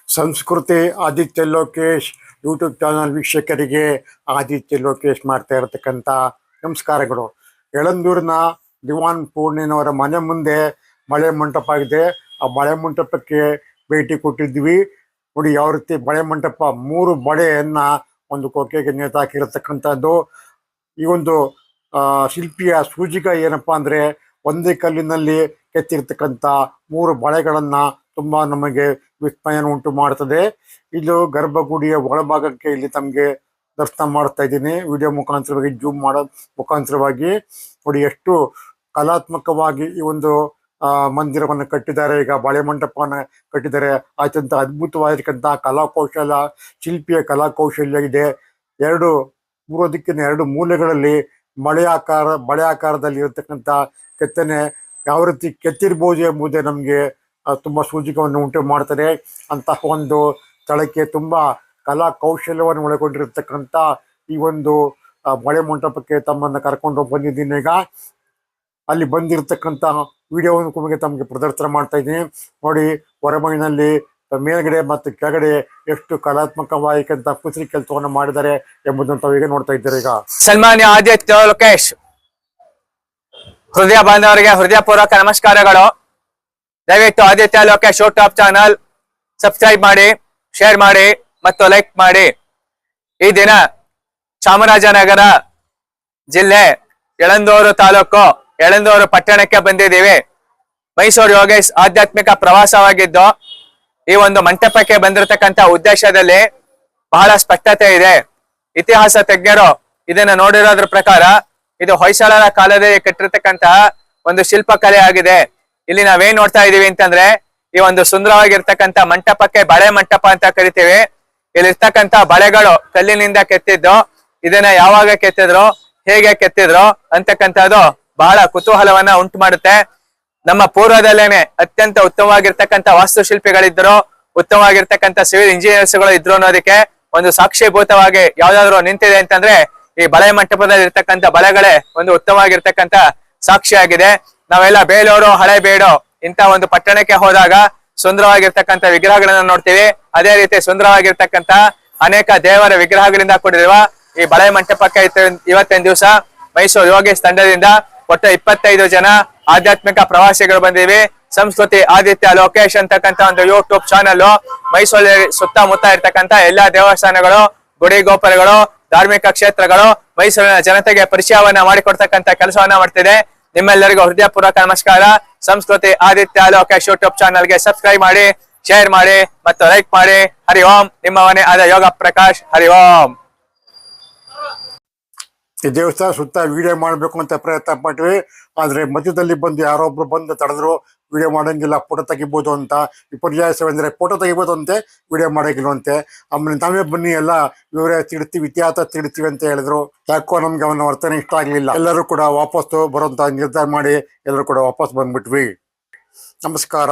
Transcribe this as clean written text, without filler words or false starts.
ಸಂಸ್ಕೃತಿ Aditya Lokesh YouTube channel ವೀಕ್ಷಕರಿಗೆ ಆದಿತ್ಯ ಲೋಕೇಶ್ ಮಾಡ್ತಾ ಇರತಕ್ಕಂಥ ನಮಸ್ಕಾರಗಳು. ಯಳಂದೂರಿನ ದಿವಾನ್ ಪೂರ್ಣಿನವರ ಮನೆ ಮುಂದೆ ಮಳೆ ಮಂಟಪ ಇದೆ. ಆ ಮಳೆ ಮಂಟಪಕ್ಕೆ ಭೇಟಿ ಕೊಟ್ಟಿದ್ವಿ. ನೋಡಿ ಯಾವ ರೀತಿ ಮಳೆ ಮಂಟಪ 3 ಬಳೆಯನ್ನು ಒಂದು ಕೊಕ್ಕೆಗೆ ನೇತಾಕಿರತಕ್ಕಂಥದ್ದು. ಈ ಒಂದು ಶಿಲ್ಪಿಯ ಸೂಜಿಗ ಏನಪ್ಪ ಅಂದರೆ ಒಂದೇ ಕಲ್ಲಿನಲ್ಲಿ ಕೆತ್ತಿರ್ತಕ್ಕಂಥ 3 ಬಳೆಗಳನ್ನು ತುಂಬ ನಮಗೆ ವಿಸ್ಮಯನ ಉಂಟು ಮಾಡ್ತದೆ. ಇದು ಗರ್ಭಗುಡಿಯ ಒಳಭಾಗಕ್ಕೆ ಇಲ್ಲಿ ತಮಗೆ ದರ್ಶನ ಮಾಡ್ತಾ ಇದ್ದೀನಿ ವಿಡಿಯೋ ಮುಖಾಂತರವಾಗಿ, ಜೂಮ್ ಮಾಡೋ ಮುಖಾಂತರವಾಗಿ. ನೋಡಿ ಎಷ್ಟು ಕಲಾತ್ಮಕವಾಗಿ ಈ ಒಂದು ಮಂದಿರವನ್ನು ಕಟ್ಟಿದ್ದಾರೆ, ಈಗ ಬಳೆ ಮಂಟಪವನ್ನು ಕಟ್ಟಿದ್ದಾರೆ. ಅತ್ಯಂತ ಅದ್ಭುತವಾಗಿರ್ತಕ್ಕಂಥ ಕಲಾಕೌಶಲ, ಶಿಲ್ಪಿಯ ಕಲಾಕೌಶಲ್ಯ ಇದೆ. ಮೂರು ದಿಕ್ಕಿನ 2 ಮೂಲೆಗಳಲ್ಲಿ ಬಳೆ ಆಕಾರದಲ್ಲಿ ಇರತಕ್ಕಂಥ ಕೆತ್ತನೆ ಯಾವ ರೀತಿ ಕೆತ್ತಿರ್ಬೋದು ಎಂಬುದೇ ನಮಗೆ ತುಂಬ ಸೂಚಕವನ್ನು ಉಂಟು ಮಾಡ್ತಾರೆ. ಅಂತಹ ಒಂದು ಸ್ಥಳಕ್ಕೆ ತುಂಬ ಕಲಾ ಕೌಶಲ್ಯವನ್ನು ಒಳಗೊಂಡಿರತಕ್ಕಂಥ ಈ ಒಂದು ಮಳೆ ಮಂಟಪಕ್ಕೆ ತಮ್ಮನ್ನು ಕರ್ಕೊಂಡು ಬಂದಿದ್ದೀನಿ. ಈಗ ಅಲ್ಲಿ ಬಂದಿರತಕ್ಕಂಥ ವಿಡಿಯೋವನ್ನು ಕೂಡ ತಮಗೆ ಪ್ರದರ್ಶನ ಮಾಡ್ತಾ ಇದ್ದೀನಿ. ನೋಡಿ ಹೊರಮೈನಲ್ಲಿ ಮೇಲ್ಗಡೆ ಮತ್ತು ಕೆಳಗಡೆ ಎಷ್ಟು ಕಲಾತ್ಮಕವಾಗಿರ್ತಕ್ಕಂಥ ಕುಸರಿ ಕೆಲಸವನ್ನು ಮಾಡಿದ್ದಾರೆ ಎಂಬುದನ್ನು ತಾವೀಗ ನೋಡ್ತಾ ಇದ್ದಾರೆ. ಈಗ ಸನ್ಮಾನ್ಯ ಆದಿತ್ಯ ಲೋಕೇಶ್ ಹೃದಯ ಬಾಂಧವರಿಗೆ ಹೃದಯಪೂರ್ವಕ ನಮಸ್ಕಾರಗಳು. ದಯವಿಟ್ಟು Aditya Lokesh YouTube channel subscribe ಮಾಡಿ, ಶೇರ್ ಮಾಡಿ ಮತ್ತು ಲೈಕ್ ಮಾಡಿ. ಈ ದಿನ ಚಾಮರಾಜನಗರ ಜಿಲ್ಲೆ ಯಳಂದೂರು ತಾಲೂಕು ಯಳಂದೂರು ಪಟ್ಟಣಕ್ಕೆ ಬಂದಿದ್ದೀವಿ. ಮೈಸೂರು ಯೋಗೇಶ್ ಆಧ್ಯಾತ್ಮಿಕ ಪ್ರವಾಸವಾಗಿದ್ದು ಈ ಒಂದು ಮಂಟಪಕ್ಕೆ ಬಂದಿರತಕ್ಕಂಥ ಉದ್ದೇಶದಲ್ಲಿ ಬಹಳ ಸ್ಪಷ್ಟತೆ ಇದೆ. ಇತಿಹಾಸ ತಜ್ಞರು ಇದನ್ನ ನೋಡಿರೋದ್ರ ಪ್ರಕಾರ ಇದು ಹೊಯ್ಸಳರ ಕಾಲದಲ್ಲಿ ಕಟ್ಟಿರ್ತಕ್ಕಂತಹ ಒಂದು ಶಿಲ್ಪಕಲೆ ಆಗಿದೆ. ಇಲ್ಲಿ ನಾವೇನ್ ನೋಡ್ತಾ ಇದೀವಿ ಅಂತಂದ್ರೆ ಈ ಒಂದು ಸುಂದರವಾಗಿರ್ತಕ್ಕಂಥ ಮಂಟಪಕ್ಕೆ ಬಳೆ ಮಂಟಪ ಅಂತ ಕರಿತೀವಿ. ಇಲ್ಲಿರ್ತಕ್ಕಂಥ ಬಳೆಗಳು ಕಲ್ಲಿನಿಂದ ಕೆತ್ತಿದ್ದು, ಇದನ್ನ ಯಾವಾಗ ಕೆತ್ತಿದ್ರು, ಹೇಗೆ ಕೆತ್ತಿದ್ರು ಅಂತಕ್ಕಂಥದ್ದು ಬಹಳ ಕುತೂಹಲವನ್ನ ಉಂಟು ಮಾಡುತ್ತೆ. ನಮ್ಮ ಪೂರ್ವದಲ್ಲೇನೆ ಅತ್ಯಂತ ಉತ್ತಮವಾಗಿರ್ತಕ್ಕಂಥ ವಾಸ್ತುಶಿಲ್ಪಿಗಳಿದ್ರು, ಉತ್ತಮವಾಗಿರ್ತಕ್ಕಂಥ ಸಿವಿಲ್ ಇಂಜಿನಿಯರ್ಸ್ಗಳು ಇದ್ರು ಅನ್ನೋದಕ್ಕೆ ಒಂದು ಸಾಕ್ಷೀಭೂತವಾಗಿ ಯಾವ್ದಾದ್ರು ನಿಂತಿದೆ ಅಂತಂದ್ರೆ ಈ ಬಳೆ ಮಂಟಪದಲ್ಲಿ ಇರ್ತಕ್ಕಂಥ ಬಳೆಗಳೇ ಒಂದು ಉತ್ತಮವಾಗಿರ್ತಕ್ಕಂಥ ಸಾಕ್ಷಿಯಾಗಿದೆ. ನಾವೆಲ್ಲ ಬೇಲೂರು, ಹಳೆಬೀಡು ಇಂತ ಒಂದು ಪಟ್ಟಣಕ್ಕೆ ಹೋದಾಗ ಸುಂದರವಾಗಿರ್ತಕ್ಕಂಥ ವಿಗ್ರಹಗಳನ್ನ ನೋಡ್ತೀವಿ. ಅದೇ ರೀತಿ ಸುಂದರವಾಗಿರ್ತಕ್ಕಂಥ ಅನೇಕ ದೇವರ ವಿಗ್ರಹಗಳಿಂದ ಕೂಡಿರುವ ಈ ಬಳೆ ಮಂಟಪಕ್ಕೆ ಇವತ್ತಿನ ದಿವಸ ಮೈಸೂರು ಯೋಗೇಶ್ ತಂಡದಿಂದ ಒಟ್ಟು 25 ಜನ ಆಧ್ಯಾತ್ಮಿಕ ಪ್ರವಾಸಿಗಳು ಬಂದಿವಿ. ಸಂಸ್ಕೃತಿ ಆದಿತ್ಯ ಲೋಕೇಶ್ ಅಂತಕ್ಕಂಥ ಒಂದು ಯೂಟ್ಯೂಬ್ ಚಾನಲ್ ಮೈಸೂರಲ್ಲಿ ಸುತ್ತಮುತ್ತ ಇರ್ತಕ್ಕಂಥ ಎಲ್ಲಾ ದೇವಸ್ಥಾನಗಳು, ಗುಡಿ ಗೋಪುರಗಳು, ಧಾರ್ಮಿಕ ಕ್ಷೇತ್ರಗಳು ಮೈಸೂರಿನ ಜನತೆಗೆ ಪರಿಚಯವನ್ನ ಮಾಡಿಕೊಡ್ತಕ್ಕಂಥ ಕೆಲಸವನ್ನ ಮಾಡ್ತಿದೆ. ನಿಮ್ಮೆಲ್ಲರಿಗೂ ಹೃದಯಪೂರ್ವಕ ನಮಸ್ಕಾರ. ಸಂಸ್ಕೃತಿ ಆದಿತ್ಯ ಲೋಕೇಶ್ ಯೂಟ್ಯೂಬ್ ಚಾನಲ್ಗೆ ಸಬ್ಸ್ಕ್ರೈಬ್ ಮಾಡಿ, ಶೇರ್ ಮಾಡಿ ಮತ್ತು ಲೈಕ್ ಮಾಡಿ. ಹರಿ ಓಂ. ನಿಮ್ಮ ಮನೆ ಆದ ಯೋಗ ಪ್ರಕಾಶ್. ಹರಿ ಓಂ. ಈ ದೇವಸ್ಥಾನ ಸುತ್ತ ವಿಡಿಯೋ ಮಾಡಬೇಕು ಅಂತ ಪ್ರಯತ್ನ ಪಟ್ವಿ. ಆದರೆ ಮಧ್ಯದಲ್ಲಿ ಬಂದು ಯಾರೊಬ್ರು ಬಂದು ತಡೆದ್ರು, ವಿಡಿಯೋ ಮಾಡೋಂಗಿಲ್ಲ, ಫೋಟೋ ತೆಗಿಬೋದು ಅಂತ. ವಿಪರ್ಯಾಸವೆಂದರೆ ಫೋಟೋ ತೆಗಿಬೋದು ಅಂತೆ, ವಿಡಿಯೋ ಮಾಡೋಂಗಿಲ್ವಂತೆ. ಆಮೇಲೆ ನಾವೇ ಬನ್ನಿ ಎಲ್ಲ ವಿವರ ತಿಡ್ತೀವಿ, ಇತಿಹಾಸ ತಿಡ್ತೀವಿ ಅಂತ ಹೇಳಿದ್ರು. ಯಾಕೋ ನಮ್ಗೆ ಅವನ ವರ್ತನೆ ಇಷ್ಟ ಆಗಲಿಲ್ಲ. ಎಲ್ಲರೂ ಕೂಡ ವಾಪಸ್ಸು ಬರುವಂತ ನಿರ್ಧಾರ ಮಾಡಿ ಎಲ್ಲರೂ ಕೂಡ ವಾಪಸ್ ಬಂದ್ಬಿಟ್ವಿ. ನಮಸ್ಕಾರ.